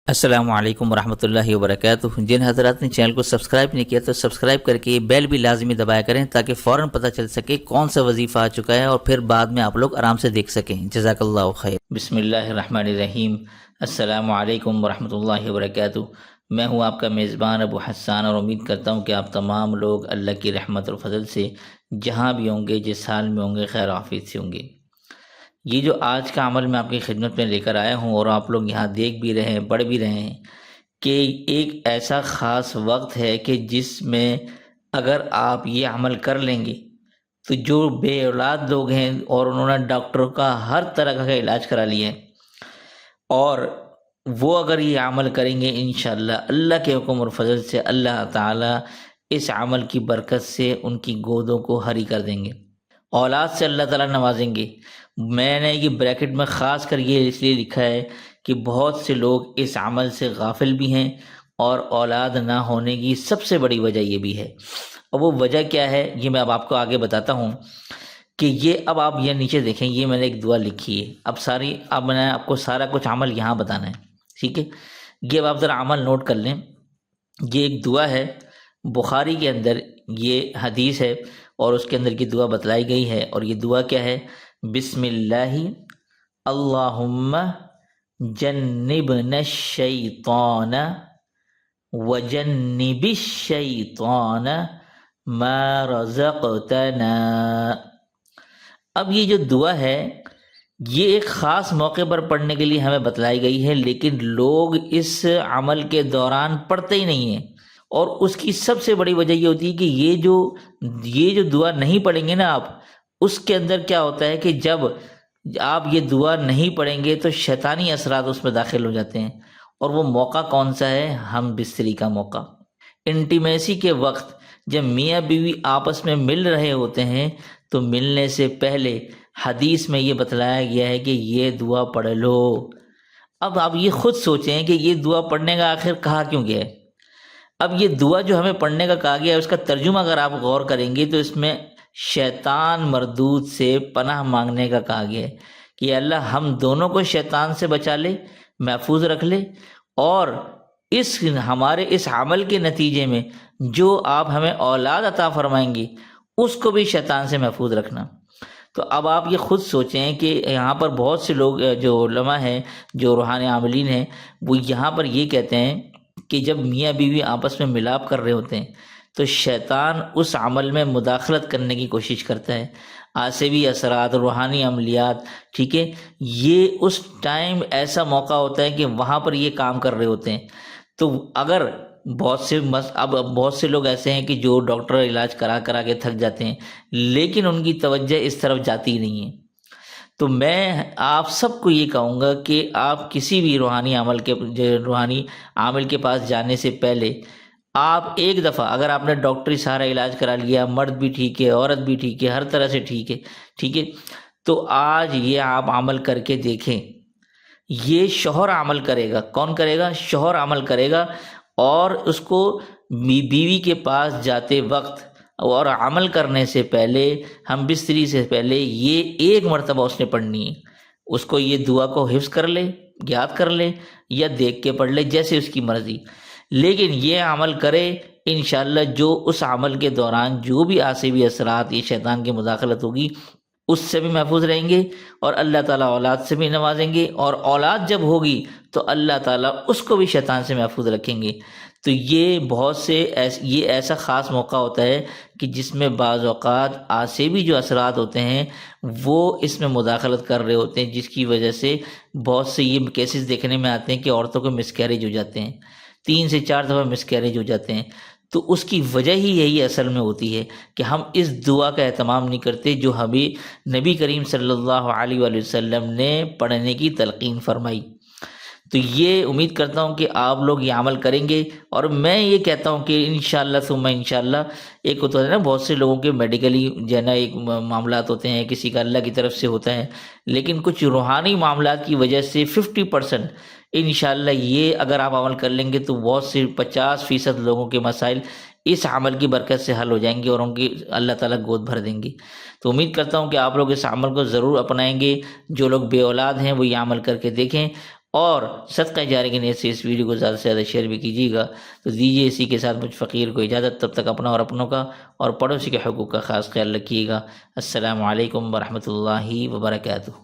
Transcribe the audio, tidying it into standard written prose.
السلام علیکم ورحمۃ اللہ وبرکاتہ۔ جن حضرات نے چینل کو سبسکرائب نہیں کیا تو سبسکرائب کر کے یہ بیل بھی لازمی دبایا کریں تاکہ فوراً پتہ چل سکے کون سا وظیفہ آ چکا ہے اور پھر بعد میں آپ لوگ آرام سے دیکھ سکیں۔ جزاک اللہ خیر۔ بسم اللہ الرحمن الرحیم۔ السلام علیکم ورحمۃ اللہ وبرکاتہ۔ میں ہوں آپ کا میزبان ابو حسان، اور امید کرتا ہوں کہ آپ تمام لوگ اللہ کی رحمت اور فضل سے جہاں بھی ہوں گے، جس حال میں ہوں گے، خیر عافیت سے ہوں گے۔ یہ جو آج کا عمل میں آپ کی خدمت میں لے کر آیا ہوں، اور آپ لوگ یہاں دیکھ بھی رہے ہیں، پڑھ بھی رہے ہیں کہ ایک ایسا خاص وقت ہے کہ جس میں اگر آپ یہ عمل کر لیں گے تو جو بے اولاد لوگ ہیں اور انہوں نے ڈاکٹروں کا ہر طرح کا علاج کرا لیا ہے، اور وہ اگر یہ عمل کریں گے انشاءاللہ اللہ کے حکم اور فضل سے اللہ تعالیٰ اس عمل کی برکت سے ان کی گودوں کو ہری کر دیں گے، اولاد سے اللہ تعالیٰ نوازیں گے۔ میں نے یہ بریکٹ میں خاص کر یہ اس لیے لکھا ہے کہ بہت سے لوگ اس عمل سے غافل بھی ہیں، اور اولاد نہ ہونے کی سب سے بڑی وجہ یہ بھی ہے۔ اور وہ وجہ کیا ہے یہ میں اب آپ کو آگے بتاتا ہوں کہ یہ اب آپ یہ نیچے دیکھیں، یہ میں نے ایک دعا لکھی ہے۔ اب میں نے آپ کو سارا کچھ عمل یہاں بتانا ہے، ٹھیک ہے؟ یہ اب آپ ذرا عمل نوٹ کر لیں۔ یہ ایک دعا ہے، بخاری کے اندر یہ حدیث ہے اور اس کے اندر کی دعا بتلائی گئی ہے، اور یہ دعا کیا ہے؟ بسم اللہ اللہم جنبنا الشیطان وجنب الشیطان ما رزقتنا۔ اب یہ جو دعا ہے یہ ایک خاص موقع پر پڑھنے کے لیے ہمیں بتلائی گئی ہے، لیکن لوگ اس عمل کے دوران پڑھتے ہی نہیں ہیں، اور اس کی سب سے بڑی وجہ یہ ہوتی ہے کہ یہ جو دعا نہیں پڑھیں گے نا آپ، اس کے اندر کیا ہوتا ہے کہ جب آپ یہ دعا نہیں پڑھیں گے تو شیطانی اثرات اس میں داخل ہو جاتے ہیں۔ اور وہ موقع کون سا ہے؟ ہم بستری کا موقع، انٹیمیسی کے وقت، جب میاں بیوی آپس میں مل رہے ہوتے ہیں تو ملنے سے پہلے حدیث میں یہ بتلایا گیا ہے کہ یہ دعا پڑھ لو۔ اب آپ یہ خود سوچیں کہ یہ دعا پڑھنے کا آخر کہا کیوں گیا ہے؟ اب یہ دعا جو ہمیں پڑھنے کا کہا گیا ہے اس کا ترجمہ اگر آپ غور کریں گے تو اس میں شیطان مردود سے پناہ مانگنے کا کہا گیا ہے کہ اللہ ہم دونوں کو شیطان سے بچا لے، محفوظ رکھ لے، اور ہمارے اس عمل کے نتیجے میں جو آپ ہمیں اولاد عطا فرمائیں گے اس کو بھی شیطان سے محفوظ رکھنا۔ تو اب آپ یہ خود سوچیں کہ یہاں پر بہت سے لوگ جو علماء ہیں، جو روحانی عاملین ہیں، وہ یہاں پر یہ کہتے ہیں کہ جب میاں بیوی آپس میں ملاپ کر رہے ہوتے ہیں تو شیطان اس عمل میں مداخلت کرنے کی کوشش کرتا ہے، عصبی اثرات، روحانی عملیات، ٹھیک ہے؟ یہ اس ٹائم ایسا موقع ہوتا ہے کہ وہاں پر یہ کام کر رہے ہوتے ہیں۔ تو اگر بہت سے لوگ ایسے ہیں کہ جو ڈاکٹر علاج کرا کے تھک جاتے ہیں، لیکن ان کی توجہ اس طرف جاتی ہی نہیں ہے۔ تو میں آپ سب کو یہ کہوں گا کہ آپ کسی بھی روحانی عامل کے پاس جانے سے پہلے آپ ایک دفعہ، اگر آپ نے ڈاکٹری سارا علاج کرا لیا، مرد بھی ٹھیک ہے، عورت بھی ٹھیک ہے، ہر طرح سے ٹھیک ہے، تو آج یہ آپ عمل کر کے دیکھیں۔ یہ شوہر عمل کرے گا، کون کرے گا؟ شوہر عمل کرے گا، اور اس کو بیوی کے پاس جاتے وقت اور عمل کرنے سے پہلے، ہم بستری سے پہلے یہ ایک مرتبہ اس نے پڑھنی ہے۔ اس کو یہ دعا کو حفظ کر لے، یاد کر لے، یا دیکھ کے پڑھ لے، جیسے اس کی مرضی، لیکن یہ عمل کرے انشاءاللہ۔ جو اس عمل کے دوران جو بھی عصبی اثرات، یہ شیطان کی مداخلت ہوگی، اس سے بھی محفوظ رہیں گے، اور اللہ تعالیٰ اولاد سے بھی نوازیں گے، اور اولاد جب ہوگی تو اللہ تعالیٰ اس کو بھی شیطان سے محفوظ رکھیں گے۔ تو یہ ایسا خاص موقع ہوتا ہے کہ جس میں بعض اوقات عصبی جو اثرات ہوتے ہیں وہ اس میں مداخلت کر رہے ہوتے ہیں، جس کی وجہ سے بہت سے یہ کیسز دیکھنے میں آتے ہیں کہ عورتوں کو مسکیریج ہو جاتے ہیں، 3 سے 4 دفعہ مسکیریج ہو جاتے ہیں۔ تو اس کی وجہ ہی یہی اصل میں ہوتی ہے کہ ہم اس دعا کا اہتمام نہیں کرتے جو ہمیں نبی کریم صلی اللہ علیہ وآلہ وسلم نے پڑھنے کی تلقین فرمائی۔ تو یہ امید کرتا ہوں کہ آپ لوگ یہ عمل کریں گے، اور میں یہ کہتا ہوں کہ انشاءاللہ ثم انشاءاللہ، ایک ہوتا ہے نا بہت سے لوگوں کے میڈیکلی جو ہے نا ایک معاملات ہوتے ہیں، کسی کا اللہ کی طرف سے ہوتا ہے، لیکن کچھ روحانی معاملات کی وجہ سے 50% انشاءاللہ یہ اگر آپ عمل کر لیں گے تو بہت سے 50% لوگوں کے مسائل اس عمل کی برکت سے حل ہو جائیں گے، اور ان کی اللہ تعالیٰ گود بھر دیں گے۔ تو امید کرتا ہوں کہ آپ لوگ اس عمل کو ضرور اپنائیں گے۔ جو لوگ بے اولاد ہیں وہ یہ عمل کر کے دیکھیں، اور صدقہ جاریہ کی نیت سے اس ویڈیو کو زیادہ سے زیادہ شیئر بھی کیجیے گا. تو دیجیے اسی کے ساتھ مجھ فقیر کو اجازت. تب تک اپنا اور اپنوں کا اور پڑوسی کے حقوق کا خاص خیال رکھیے گا. السلام علیکم ورحمۃ اللہ وبرکاتہ.